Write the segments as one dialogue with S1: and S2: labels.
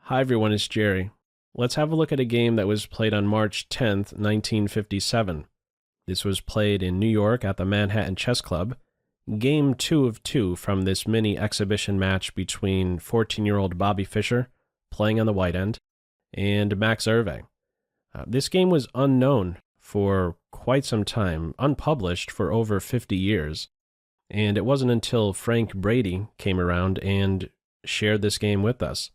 S1: Hi everyone, it's Jerry. Let's have a look at a game that was played on March 10th, 1957. This was played in New York at the Manhattan Chess Club. Game 2 of 2 from this mini exhibition match between 14-year-old Bobby Fischer, playing on the white end, and Max Euwe. This game was unknown for quite some time, unpublished for over 50 years, and it wasn't until Frank Brady came around and shared this game with us.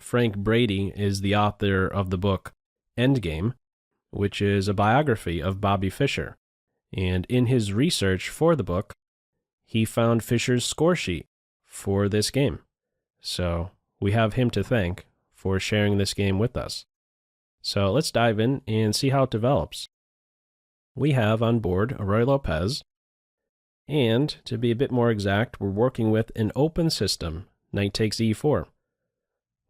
S1: Frank Brady is the author of the book Endgame, which is a biography of Bobby Fischer. And in his research for the book, he found Fischer's score sheet for this game. So we have him to thank for sharing this game with us. So let's dive in and see how it develops. We have on board a Ruy Lopez, and to be a bit more exact, we're working with an open system, knight takes e4.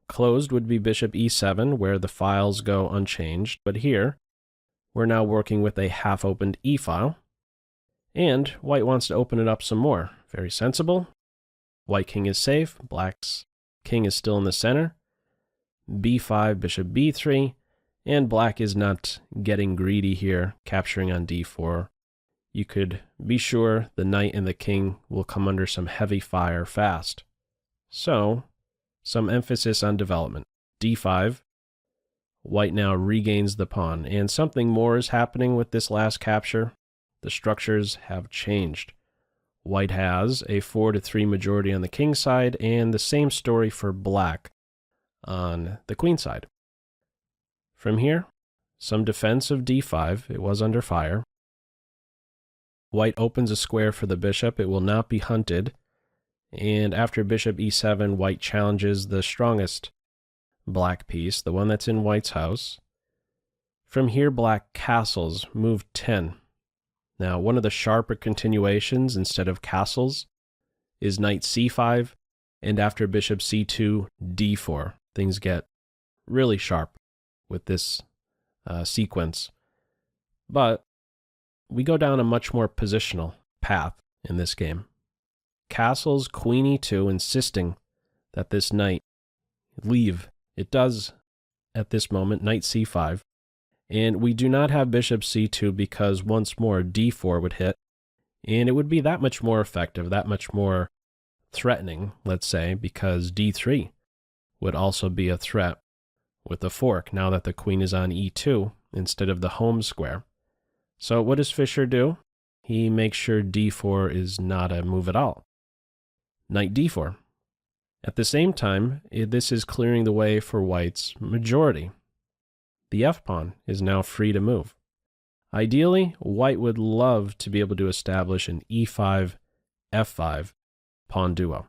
S1: Closed would be bishop e7, where the files go unchanged, but here, we're now working with a half-opened e-file, and white wants to open it up some more. Very sensible. White king is safe, black's king is still in the center, b5, bishop b3, and black is not getting greedy here, capturing on d4. You could be sure the knight and the king will come under some heavy fire fast. So, some emphasis on development. d5. White now regains the pawn, and something more is happening with this last capture. The structures have changed. White has a 4-3 majority on the king side, and the same story for black on the queen side. From here, some defense of d5. It was under fire. White opens a square for the bishop. It will not be hunted. And after bishop e7, white challenges the strongest black piece, the one that's in white's house. From here, black castles, move 10. Now, one of the sharper continuations instead of castles is knight c5, and after bishop c2, d4. Things get really sharp with this sequence. But we go down a much more positional path in this game. Castles, queen e2, insisting that this knight leave. It does at this moment, knight c5. And we do not have bishop c2 because once more d4 would hit. And it would be that much more effective, that much more threatening, let's say, because d3 would also be a threat with a fork now that the queen is on e2 instead of the home square. So what does Fischer do? He makes sure d4 is not a move at all. Knight d4. At the same time, this is clearing the way for white's majority. The f-pawn is now free to move. Ideally, white would love to be able to establish an e5, f5 pawn duo.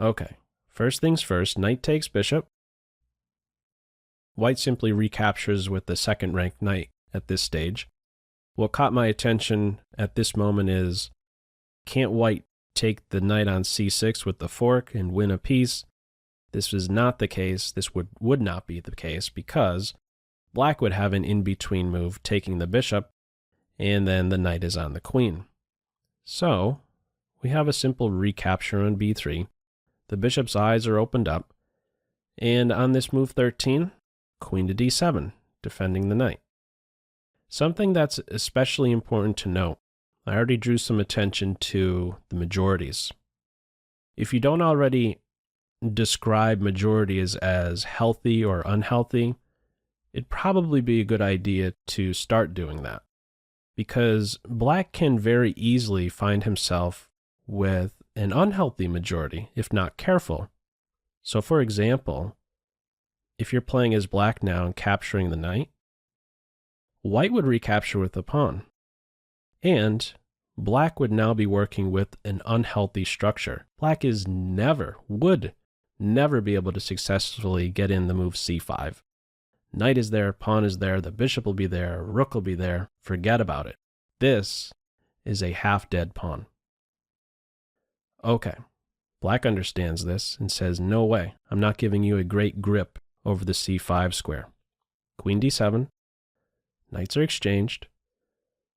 S1: Okay, first things first, knight takes bishop. White simply recaptures with the second-ranked knight at this stage. What caught my attention at this moment is, can't white take the knight on c6 with the fork and win a piece? This is not the case. This would not be the case because black would have an in-between move taking the bishop, and then the knight is on the queen. So we have a simple recapture on b3. The bishop's eyes are opened up, and on this move 13, queen to d7, defending the knight. Something that's especially important to note, I already drew some attention to the majorities. If you don't already describe majorities as healthy or unhealthy, it'd probably be a good idea to start doing that, because black can very easily find himself with an unhealthy majority if not careful. So for example, if you're playing as black now and capturing the knight, white would recapture with the pawn. And black would now be working with an unhealthy structure. Black would never be able to successfully get in the move c5. Knight is there, pawn is there, the bishop will be there, rook will be there. Forget about it. This is a half-dead pawn. Okay, black understands this and says, no way, I'm not giving you a great grip over the c5 square. Queen d7, knights are exchanged.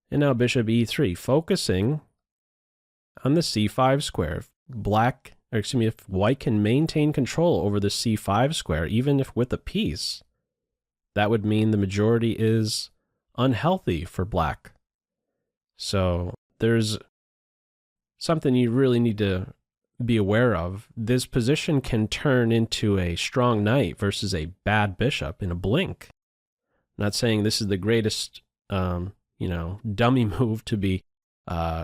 S1: And now bishop e3, focusing on the c5 square. If black or excuse me, if white can maintain control over the c5 square, even if with a piece, that would mean the majority is unhealthy for black. So there's something you really need to be aware of. This position can turn into a strong knight versus a bad bishop in a blink. I'm not saying this is the greatest, dummy move to be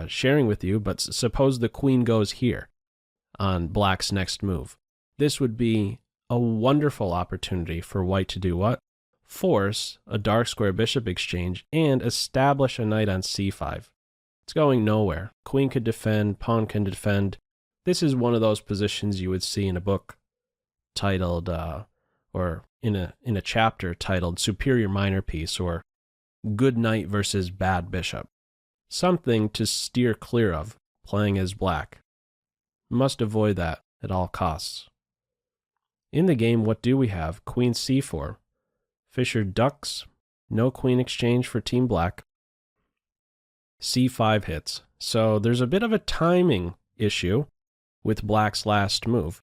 S1: sharing with you, but suppose the queen goes here on black's next move. This would be a wonderful opportunity for white to do what? Force a dark square bishop exchange and establish a knight on c5. It's going nowhere. Queen could defend, pawn can defend. This is one of those positions you would see in a book titled, or in a chapter titled Superior Minor Piece, or Good Knight versus Bad Bishop. Something to steer clear of playing as black. Must avoid that at all costs. In the game, what do we have? Queen c4. Fischer ducks. No queen exchange for Team Black. c5 hits. So there's a bit of a timing issue with black's last move.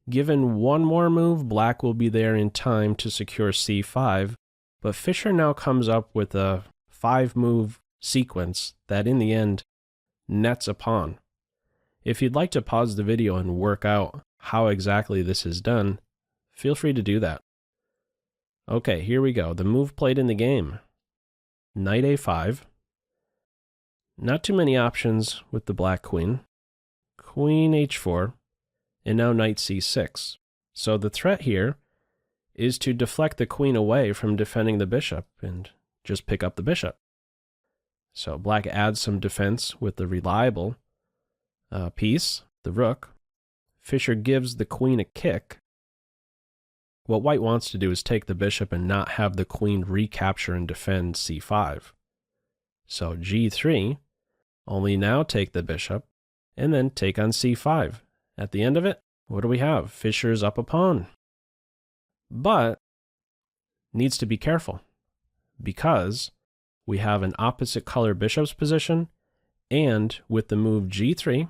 S1: Given one more move, black will be there in time to secure c5, but Fischer now comes up with a 5-move sequence that in the end nets a pawn. If you'd like to pause the video and work out how exactly this is done, feel free to do that. Okay, here we go. The move played in the game. Knight a5. Not too many options with the black queen. Queen h4, and now knight c6. So the threat here is to deflect the queen away from defending the bishop and just pick up the bishop. So black adds some defense with the reliable piece, the rook. Fischer gives the queen a kick. What white wants to do is take the bishop and not have the queen recapture and defend c5. So g3, only now take the bishop, and then take on c5. At the end of it, what do we have? Fischer's up a pawn. But needs to be careful, because we have an opposite color bishop's position, and with the move g3,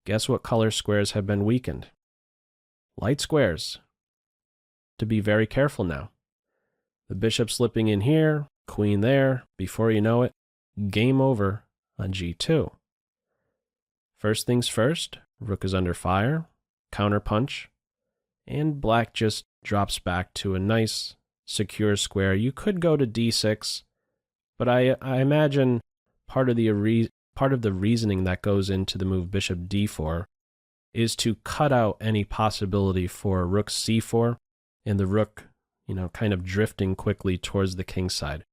S1: guess what color squares have been weakened? Light squares. To be very careful now. The bishop slipping in here, queen there, before you know it, game over on g2. First things first, rook is under fire, counter punch, and black just drops back to a nice, secure square. You could go to d6, but I imagine part of the reasoning that goes into the move bishop d4 is to cut out any possibility for rook c4 and the rook, kind of drifting quickly towards the king side.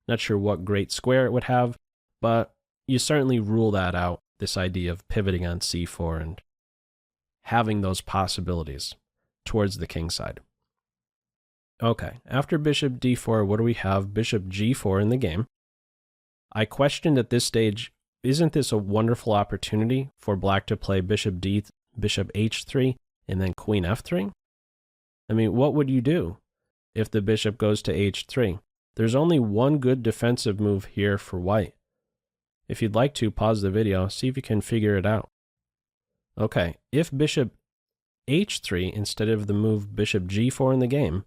S1: Not sure what great square it would have, but you certainly rule that out, this idea of pivoting on c4 and having those possibilities towards the king side. Okay, after bishop d4, what do we have? Bishop g4 in the game. I questioned at this stage, isn't this a wonderful opportunity for black to play bishop h3 and then queen f3? I mean, what would you do if the bishop goes to h3? There's only one good defensive move here for white. If you'd like to, pause the video, see if you can figure it out. Okay, if bishop h3 instead of the move bishop g4 in the game,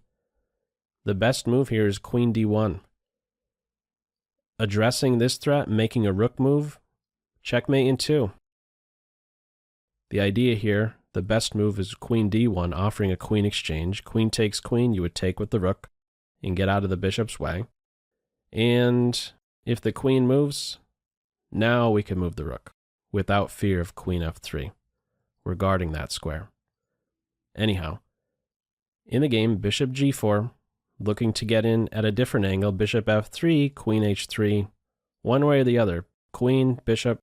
S1: the best move here is queen d1. Addressing this threat, making a rook move, checkmate in 2. The idea here, the best move is queen d1, offering a queen exchange. Queen takes queen, you would take with the rook and get out of the bishop's way. And if the queen moves, now we can move the rook without fear of queen f3. We're guarding that square. Anyhow, in the game, bishop g4, looking to get in at a different angle, bishop f3, queen h3, one way or the other. Queen, bishop,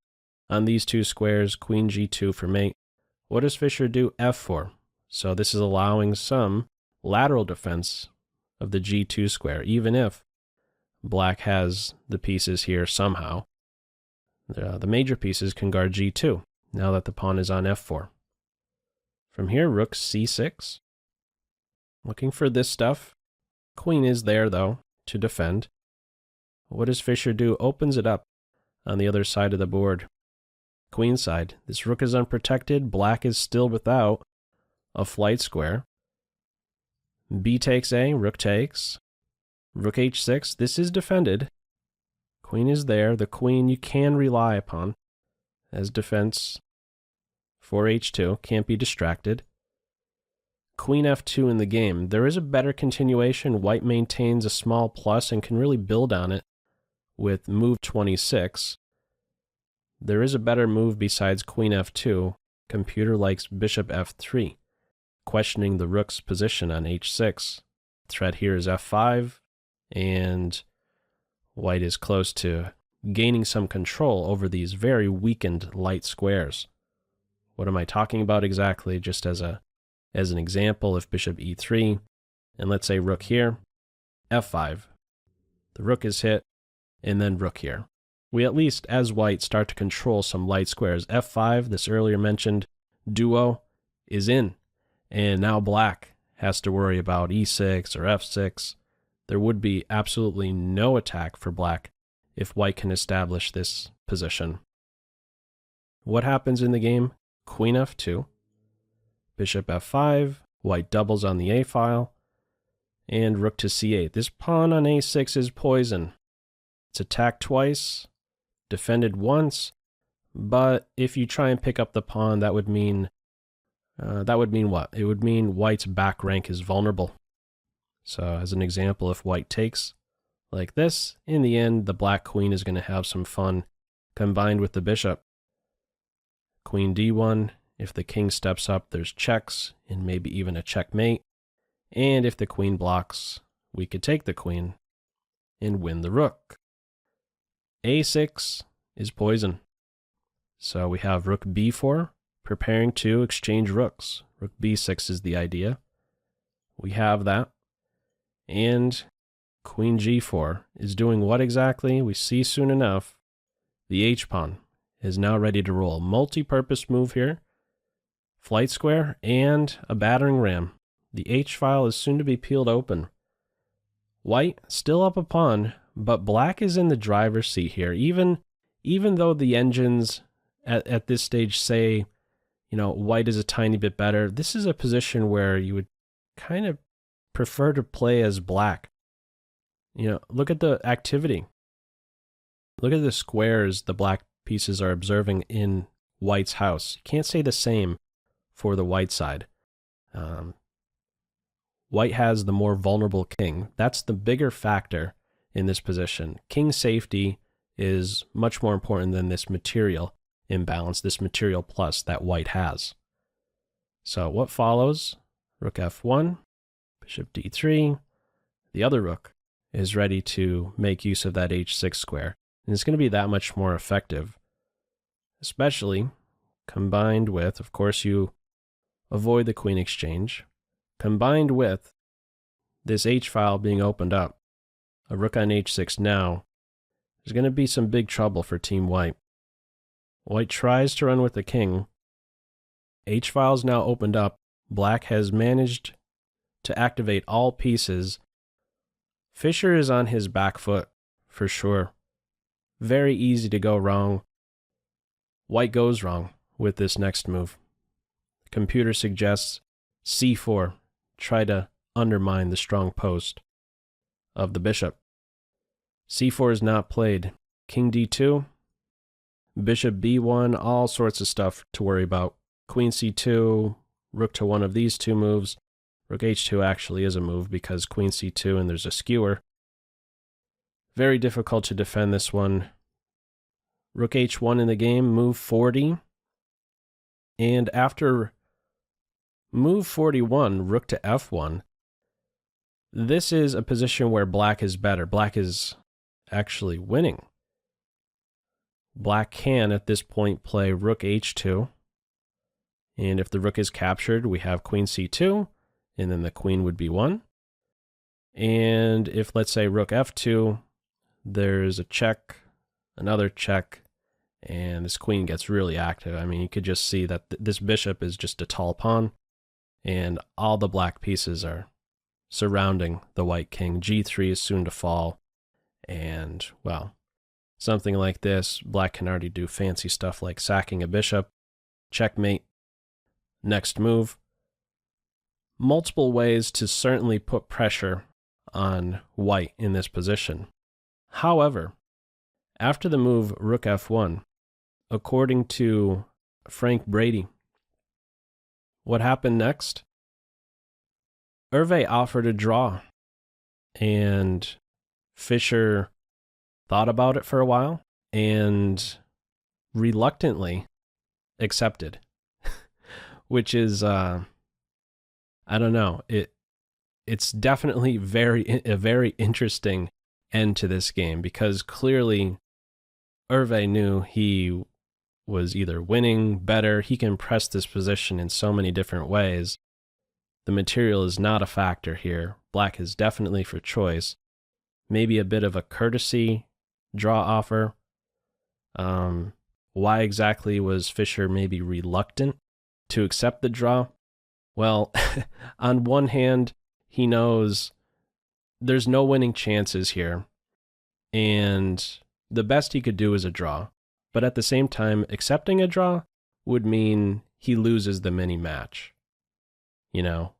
S1: on these two squares, queen g2 for mate. What does Fischer do? f4. So this is allowing some lateral defense of the g2 square, even if black has the pieces here somehow. The major pieces can guard g2, now that the pawn is on f4. From here, rook c6. Looking for this stuff. Queen is there, though, to defend. What does Fischer do? Opens it up on the other side of the board. queenside. This rook is unprotected. Black is still without a flight square. B takes A, rook takes. Rook h6, this is defended. Queen is there. The queen you can rely upon as defense for h2. Can't be distracted. Queen f2 in the game. There is a better continuation. White maintains a small plus and can really build on it with move 26. There is a better move besides queen f2. Computer likes bishop f3, questioning the rook's position on h6. Threat here is f5, and white is close to gaining some control over these very weakened light squares. What am I talking about exactly? Just as an example, if bishop e3, and let's say rook here, f5. The rook is hit, and then rook here. We at least, as white, start to control some light squares. f5, this earlier mentioned duo, is in. And now black has to worry about e6 or f6. There would be absolutely no attack for black if white can establish this position. What happens in the game? Queen f2, bishop f5, white doubles on the a file, and rook to c8. This pawn on a6 is poison. It's attacked twice, defended once, but if you try and pick up the pawn, that would mean what? It would mean white's back rank is vulnerable. So as an example, if white takes like this, in the end, the black queen is going to have some fun combined with the bishop. Queen d1, if the king steps up, there's checks and maybe even a checkmate. And if the queen blocks, we could take the queen and win the rook. a6 is poison. So we have rook b4, preparing to exchange rooks. Rook b6 is the idea. We have that. And queen g4 is doing what exactly? We see soon enough. The h-pawn is now ready to roll. Multi-purpose move here. Flight square and a battering ram. The h-file is soon to be peeled open. White still up a pawn, but black is in the driver's seat here. Even though the engines at this stage say, white is a tiny bit better, this is a position where you would kind of prefer to play as black. Look at the activity. Look at the squares the black pieces are observing in white's house. You can't say the same for the white side. White has the more vulnerable king. That's the bigger factor in this position. King safety is much more important than this material imbalance, this material plus that white has. So what follows? Rook f1, bishop d3. The other rook is ready to make use of that h6 square. And it's going to be that much more effective, especially combined with, of course, you avoid the queen exchange, combined with this h-file being opened up. A rook on h6 now. There's going to be some big trouble for Team White. White tries to run with the king. H-file is now opened up. Black has managed to activate all pieces. Fischer is on his back foot, for sure. Very easy to go wrong. White goes wrong with this next move. The computer suggests c4. Try to undermine the strong post of the bishop. c4 is not played. King d2. Bishop b1. All sorts of stuff to worry about. Queen c2. Rook to one of these two moves. Rook h2 actually is a move because queen c2 and there's a skewer. Very difficult to defend this one. Rook h1 in the game, move 40. And after move 41, rook to f1, this is a position where black is better. Black is actually winning. Black can, at this point, play rook h2. And if the rook is captured, we have queen c2, and then the queen would be won. And if, let's say, rook f2, there's a check, another check, and this queen gets really active. I mean, you could just see that this bishop is just a tall pawn, and all the black pieces are surrounding the white king. g3 is soon to fall, and, well, something like this, black can already do fancy stuff like sacking a bishop, checkmate, next move. Multiple ways to certainly put pressure on white in this position. However, after the move rook f1, according to Frank Brady, what happened next? Euwe offered a draw, and Fischer thought about it for a while and reluctantly accepted, which is, I don't know, it's definitely a very interesting end to this game, because clearly Euwe knew he was either winning better. He can press this position in so many different ways. The material is not a factor here. Black is definitely for choice. Maybe a bit of a courtesy draw offer. Why exactly was Fischer maybe reluctant to accept the draw? Well, on one hand, he knows there's no winning chances here, and the best he could do is a draw. But at the same time, accepting a draw would mean he loses the mini match. You know,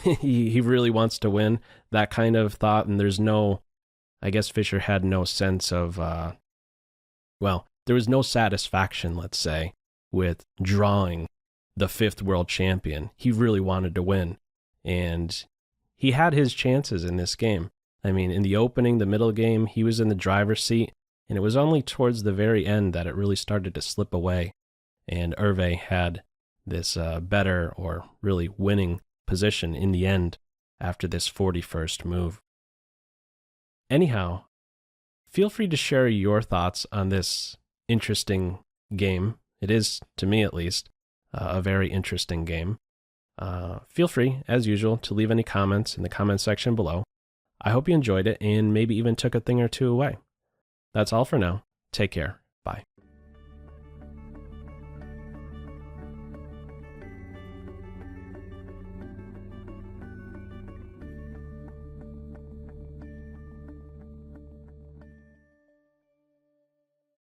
S1: he really wants to win, that kind of thought, and there's no, I guess Fischer had no sense of, there was no satisfaction, let's say, with drawing the 5th world champion. He really wanted to win, and he had his chances in this game. I mean, in the opening, the middle game, he was in the driver's seat, and it was only towards the very end that it really started to slip away, and Euwe had this better, or really winning position in the end after this 41st move. Anyhow, feel free to share your thoughts on this interesting game. It is, to me at least, a very interesting game. Feel free, as usual, to leave any comments in the comment section below. I hope you enjoyed it and maybe even took a thing or two away. That's all for now. Take care. Bye.